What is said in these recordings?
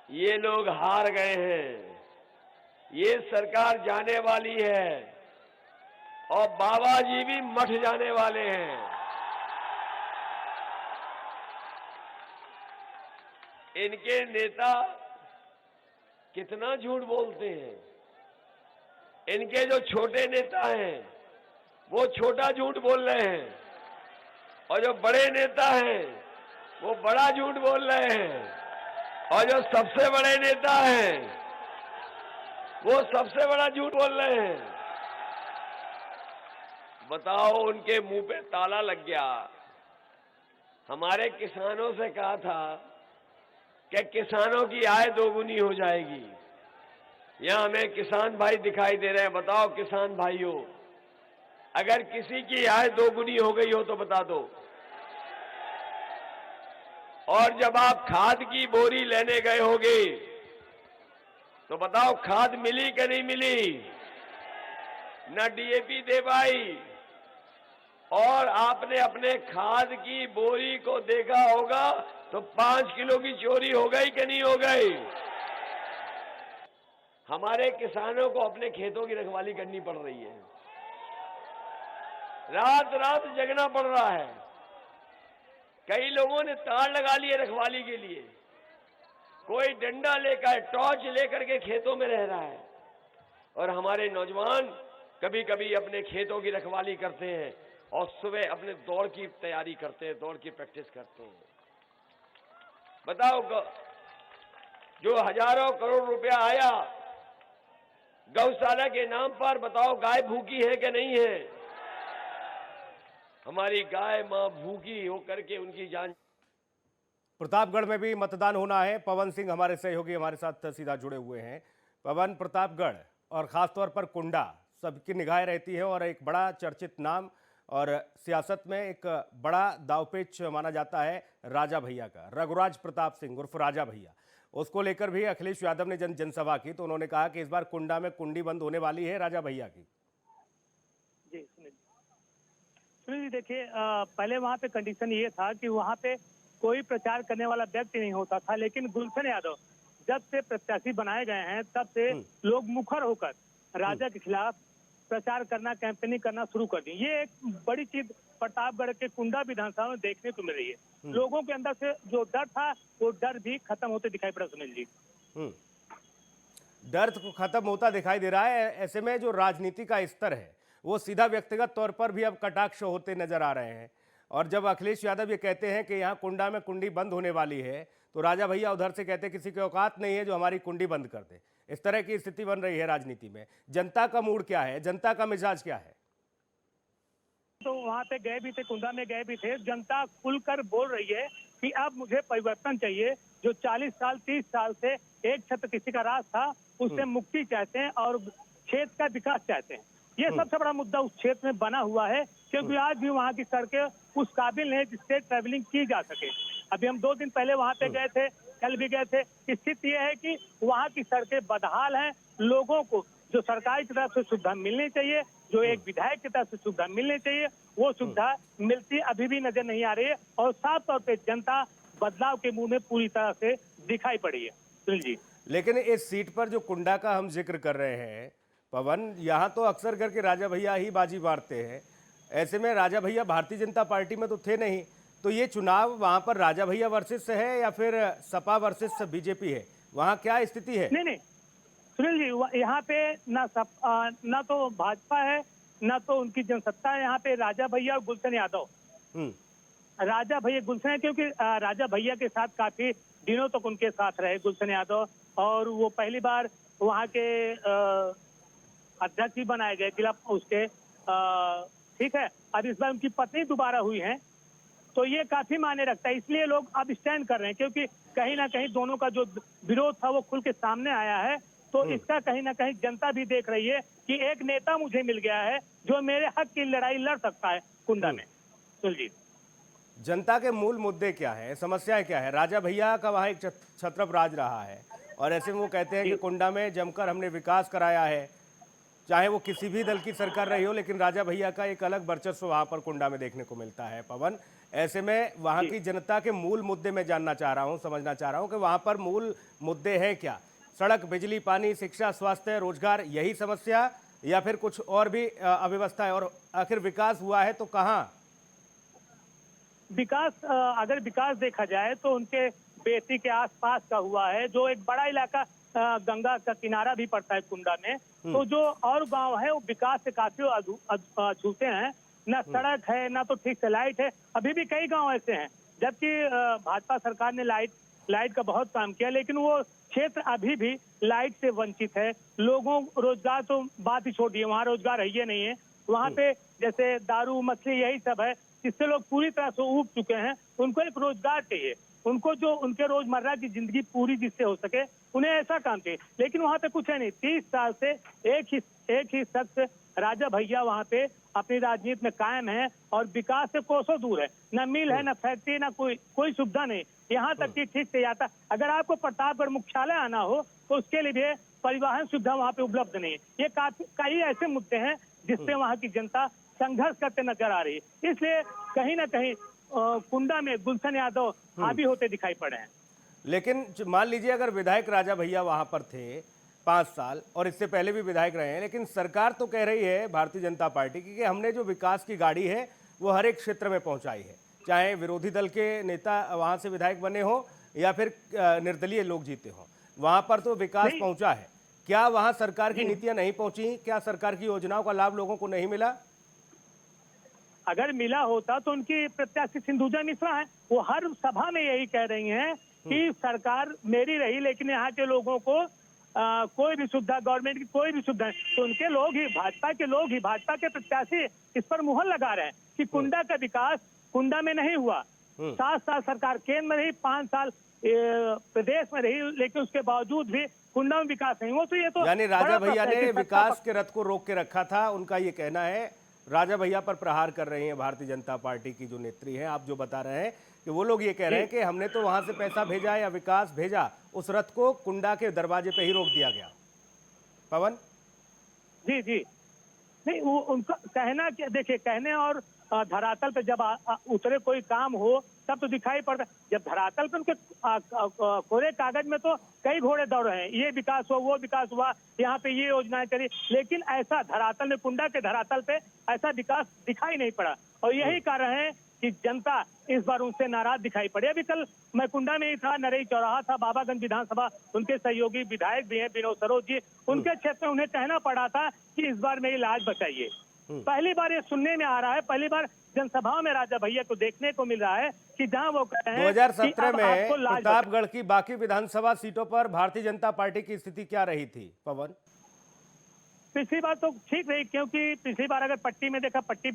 ये लोग हार गए हैं, ये सरकार जाने वाली है और बाबा जी भी मठ जाने वाले हैं। इनके नेता कितना झूठ बोलते हैं। इनके जो छोटे नेता हैं वो छोटा झूठ बोल रहे हैं और जो बड़े नेता हैं वो बड़ा झूठ बोल रहे हैं और जो सबसे बड़े नेता हैं वो सबसे बड़ा झूठ बोल रहे हैं। बताओ, उनके मुंह पे ताला लग गया। हमारे किसानों से कहा था कि किसानों की आय दोगुनी हो जाएगी। यहां हमें किसान भाई दिखाई दे रहे हैं। बताओ किसान भाइयों, अगर किसी की आय दोगुनी हो गई हो तो बता दो। और जब आप खाद की बोरी लेने गए होगे तो बताओ खाद मिली कि नहीं मिली? न डीएपी दे पाई। और आपने अपने खाद की बोरी को देखा होगा तो 5 किलो की चोरी हो गई कि नहीं हो गई? हमारे किसानों को अपने खेतों की रखवाली करनी पड़ रही है। रात रात जगना पड़ रहा है। कई लोगों ने तार लगा लिए रखवाली के लिए। कोई डंडा लेकर, टॉर्च लेकर के खेतों में रह रहा है। और हमारे नौजवान कभी कभी अपने खेतों की रखवाली करते हैं और सुबह अपने दौड़ की तैयारी करते हैं, दौड़ की प्रैक्टिस करते हैं। बताओ, जो हजारों करोड़ रुपया आया गौशाला के नाम पर, बताओ गाय भूखी है कि नहीं है? हमारी गाय मां भूखी होकर के उनकी जान। प्रतापगढ़ में भी मतदान होना है। पवन सिंह हमारे सहयोगी हमारे साथ सीधा जुड़े हुए हैं। पवन, प्रतापगढ़ और खासतौर पर कुंडा सबकी निगाहें रहती है और एक बड़ा चर्चित नाम और सियासत में एक बड़ा दावपेच माना जाता है राजा भैया का, रघुराज प्रताप सिंह उर्फ राजा भैया। उसको लेकर भी अखिलेश यादव ने जनसभा की तो उन्होंने कहा कि इस बार कुंडा में कुंडी बंद होने वाली है राजा भैया की। जी सुनील जी, देखिए, पहले वहाँ पे कंडीशन ये था कि वहाँ पे कोई प्रचार करने वाला व्यक्ति नहीं होता था, लेकिन गुलशन यादव जब से प्रत्याशी बनाए गए हैं तब से लोग मुखर होकर राजा के खिलाफ प्रचार करना, कैंपेनिंग करना शुरू कर दी। ये एक बड़ी चीज प्रतापगढ़ के कुंडा विधानसभा में देखने को मिल रही है। लोगों के अंदर से जो डर था वो डर भी खत्म होते दिखाई पड़ा। सुनील जी, डर तो खत्म होता दिखाई दे रहा है। ऐसे में जो राजनीति का स्तर है वो सीधा व्यक्तिगत तौर पर भी अब कटाक्ष होते नजर आ रहे हैं। और जब अखिलेश यादव ये कहते हैं कि यहाँ कुंडा में कुंडी बंद होने वाली है तो राजा भैया उधर से कहते हैं किसी की औकात नहीं है जो हमारी कुंडी बंद कर दे। इस तरह की स्थिति बन रही है राजनीति में। जनता का मूड क्या है, जनता का मिजाज क्या है? तो वहाँ पे गए भी थे, कुंडा में गए भी थे। जनता खुलकर बोल रही है कि अब मुझे परिवर्तन चाहिए। जो 40 साल 30 साल से एक छत्र किसी का राज था उससे मुक्ति चाहते हैं और क्षेत्र का विकास चाहते हैं। ये सबसे बड़ा मुद्दा उस क्षेत्र में बना हुआ है, क्योंकि आज भी वहाँ की सड़कें उस काबिल नहीं जिससे ट्रैवलिंग की जा सके। अभी हम 2 दिन पहले वहाँ पे गए थे, कल भी गए थे। स्थिति यह है कि वहाँ की सड़कें बदहाल हैं। लोगों को जो सरकार की तरफ से सुविधा मिलनी चाहिए, जो एक विधायक की तरफ से सुविधा मिलनी चाहिए, वो सुविधा मिलती अभी भी नजर नहीं आ रही है। और साफ तौर पे जनता बदलाव के मुंह में पूरी तरह से दिखाई पड़ी है। सुनील जी, लेकिन इस सीट पर जो कुंडा का हम जिक्र कर रहे हैं पवन, यहाँ तो अक्सर करके राजा भैया ही बाजी मारते हैं। ऐसे में राजा भैया भारतीय जनता पार्टी में तो थे नहीं, तो ये चुनाव वहां पर राजा भैया वर्सेस है या फिर सपा वर्सेस बीजेपी है? वहां क्या स्थिति है? नहीं सुनील जी, यहाँ पे ना तो भाजपा है ना तो उनकी जनसत्ता है। यहाँ पे राजा भैया और गुलशन यादव। राजा भैया गुलशन है क्योंकि राजा भैया के साथ काफी दिनों तक उनके साथ रहे गुलशन यादव, और वो पहली बार वहाँ के अध्यक्ष भी बनाए गए जिला उसके। ठीक है, अब इस बार उनकी पत्नी दोबारा हुई है तो ये काफी मायने रखता है। इसलिए लोग अब स्टैंड कर रहे हैं, क्योंकि कहीं ना कहीं दोनों का जो विरोध था वो खुल के सामने आया है। तो इसका कहीं ना कहीं जनता भी देख रही है कि एक नेता मुझे मिल गया है जो मेरे हक की लड़ाई लड़ सकता है कुंडा में। सुनील जी, जनता के मूल मुद्दे क्या है, समस्याएं क्या है? राजा भैया का वहाँ एक छत्रप राज रहा है और ऐसे में वो कहते हैं कि कुंडा में जमकर हमने विकास कराया है, चाहे वो किसी भी दल की सरकार रही हो, लेकिन राजा भैया का एक अलग वर्चस्व वहाँ पर कुंडा में देखने को मिलता है। पवन, ऐसे में वहां की जनता के मूल मुद्दे में जानना चाह रहा हूं, समझना चाह रहा हूं कि वहां पर मूल मुद्दे हैं क्या? सड़क, बिजली, पानी, शिक्षा, स्वास्थ्य, रोजगार, यही समस्या या फिर कुछ और भी अव्यवस्था है? और आखिर विकास हुआ है तो कहाँ? विकास अगर विकास देखा जाए तो उनके बेटी के आसपास का हुआ है, जो एक बड़ा इलाका गंगा का किनारा भी पड़ता है कुंडा में। तो जो और गांव है वो विकास से काफी छूटे हैं। न सड़क है, ना तो ठीक से लाइट है। अभी भी कई गांव ऐसे हैं, जबकि भाजपा सरकार ने लाइट का बहुत काम किया, लेकिन वो क्षेत्र अभी भी लाइट से वंचित है। लोगों रोजगार तो बात ही छोड़िए, वहाँ रोजगार है ही नहीं है। वहाँ पे जैसे दारू, मछली, यही सब है जिससे लोग पूरी तरह से ऊब चुके हैं। उनको एक रोजगार चाहिए, उनको जो उनके रोजमर्रा की जिंदगी पूरी जिससे हो सके, उन्हें ऐसा काम चाहिए। लेकिन वहाँ पे कुछ है नहीं। 30 साल से एक ही शख्स राजा भैया वहाँ पे अपनी राजनीति में कायम है और विकास से कोसों दूर है। न मिल है, न फैक्ट्री, न कोई सुविधा नहीं। यहाँ तक कि ठीक से आता, अगर आपको प्रतापगढ़ मुख्यालय आना हो तो उसके लिए भी परिवहन सुविधा वहाँ पे उपलब्ध नहीं है। ये कई ऐसे मुद्दे हैं जिससे वहाँ की जनता संघर्ष करते नजर आ रही है। इसलिए कहीं ना कहीं कुंडा में गुलशन यादव हावी होते दिखाई पड़े हैं। लेकिन मान लीजिए अगर विधायक राजा भैया वहां पर थे 5 साल और इससे पहले भी विधायक रहे हैं, लेकिन सरकार तो कह रही है भारतीय जनता पार्टी की कि हमने जो विकास की गाड़ी है वो हर एक क्षेत्र में पहुंचाई है, चाहे विरोधी दल के नेता वहां से विधायक बने हो या फिर निर्दलीय लोग जीते हो, वहां पर तो विकास पहुंचा है। क्या वहां सरकार की नीतियां नहीं पहुंची? क्या सरकार की योजनाओं का लाभ लोगों को नहीं मिला? अगर मिला होता तो उनकी प्रत्याशी सिंधुजा मिश्रा है, वो हर सभा में यही कह रही हैं कि सरकार मेरी रही, लेकिन यहाँ के लोगों को कोई भी सुविधा, गवर्नमेंट की कोई भी सुविधा है। तो उनके लोग ही, भाजपा के प्रत्याशी इस पर मुहर लगा रहे हैं कि कुंडा का विकास कुंडा में नहीं हुआ। 7 साल सरकार केंद्र में रही, 5 साल प्रदेश में रही, लेकिन उसके बावजूद भी कुंडा में विकास नहीं हुआ। तो ये तो यानी राजा भैया ने विकास के रथ को रोक के रखा था, उनका ये कहना है। राजा भैया पर प्रहार कर रही हैं भारतीय जनता पार्टी की जो नेत्री हैं, आप जो बता रहे हैं कि वो लोग ये कह रहे हैं कि हमने तो वहां से पैसा भेजा या विकास भेजा, उस रथ को कुंडा के दरवाजे पे ही रोक दिया गया। पवन जी नहीं, वो उनका कहना क्या, देखिए कहने और धरातल पे जब उतरे कोई काम हो तब तो दिखाई पड़ता। जब धरातल पे उनके कोरे कागज में तो कई घोड़े दौड़ रहे हैं, ये विकास हुआ, वो विकास हुआ, यहाँ पे ये योजनाएं चली, लेकिन ऐसा धरातल में, कुंडा के धरातल पे ऐसा विकास दिखाई नहीं पड़ा। और यही कारण है कि जनता इस बार उनसे नाराज दिखाई पड़ी। अभी कल मैं कुंडा में ही था, नरई चौराहा था, बाबागंज विधानसभा, उनके सहयोगी विधायक भी हैं विनोद सरोज जी, उनके क्षेत्र में उन्हें कहना पड़ा था कि इस बार मेरी लाज बचाइए। पहली बार ये सुनने में आ रहा है, पहली बार जनसभाओं में राजा भैया को देखने को मिल रहा है कि जहां वो कह रहे हैं 2017 में प्रतापगढ़ की बाकी विधानसभा सीटों पर भारतीय जनता पार्टी की स्थिति क्या रही थी पवन? पिछली बार तो ठीक रही, क्योंकि पिछली बार अगर पट्टी में देखा, पट्टी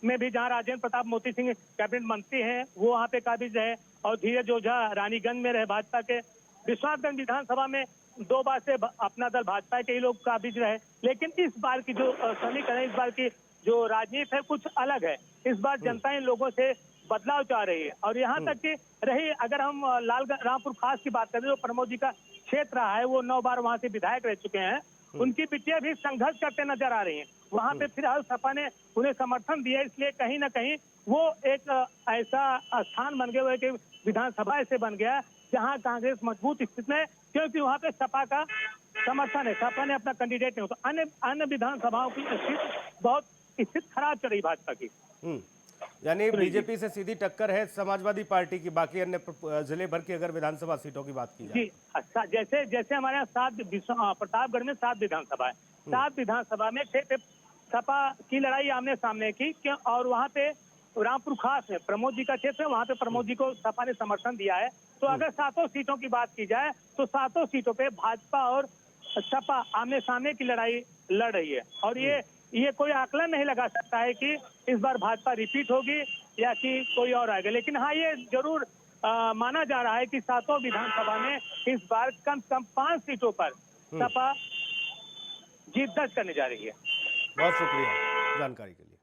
में भी जहां राजेंद्र प्रताप मोती सिंह कैबिनेट मंत्री हैं वो वहां पे काबिज रहे, और धीरज ओझा रानीगंज में रहे भाजपा के। विश्वनाथगंज विधानसभा में 2 बार से अपना दल भाजपा के ही लोग काबिज रहे। लेकिन इस बार की जो समीकरण, इस बार की जो राजनीति है कुछ अलग है। इस बार जनता इन लोगों से बदलाव चाह रही है। और यहाँ तक कि रही, अगर हम रामपुर खास की बात करें, जो प्रमोद जी का क्षेत्र रहा है, वो 9 बार वहां से विधायक रह चुके हैं, उनकी बिटिया भी संघर्ष करते नजर आ रही हैं। वहां पे फिलहाल सपा ने उन्हें समर्थन दिया, इसलिए कहीं ना कहीं वो एक ऐसा स्थान बन गया कि विधानसभा ऐसे बन गया जहां कांग्रेस मजबूत स्थिति में, क्योंकि वहां पे सपा का समर्थन है, सपा ने अपना कैंडिडेट नहीं होता। अन्य विधानसभाओं की स्थिति बहुत स्थिति खराब चल रही भाजपा की। यानी बीजेपी से सीधी टक्कर है समाजवादी पार्टी की, बाकी अन्य जिले भर की अगर विधानसभा सीटों की बात की जाए। जी, अच्छा, जैसे हमारे यहाँ प्रतापगढ़ में 7 विधानसभा है, 7 विधानसभा में सपा की लड़ाई आमने सामने की, और वहाँ पे रामपुर खास है, प्रमोद जी का क्षेत्र है, वहाँ पे प्रमोद जी को सपा ने समर्थन दिया है। तो अगर 7 सीटों की बात की जाए तो 7 सीटों पे भाजपा और सपा आमने सामने की लड़ाई लड़ रही है। और ये कोई आकलन नहीं लगा सकता है कि इस बार भाजपा रिपीट होगी या कि कोई और आएगा। लेकिन हाँ, ये जरूर माना जा रहा है कि 7 विधानसभा में इस बार कम से कम 5 सीटों पर सपा जीत दर्ज करने जा रही है। बहुत शुक्रिया जानकारी के लिए।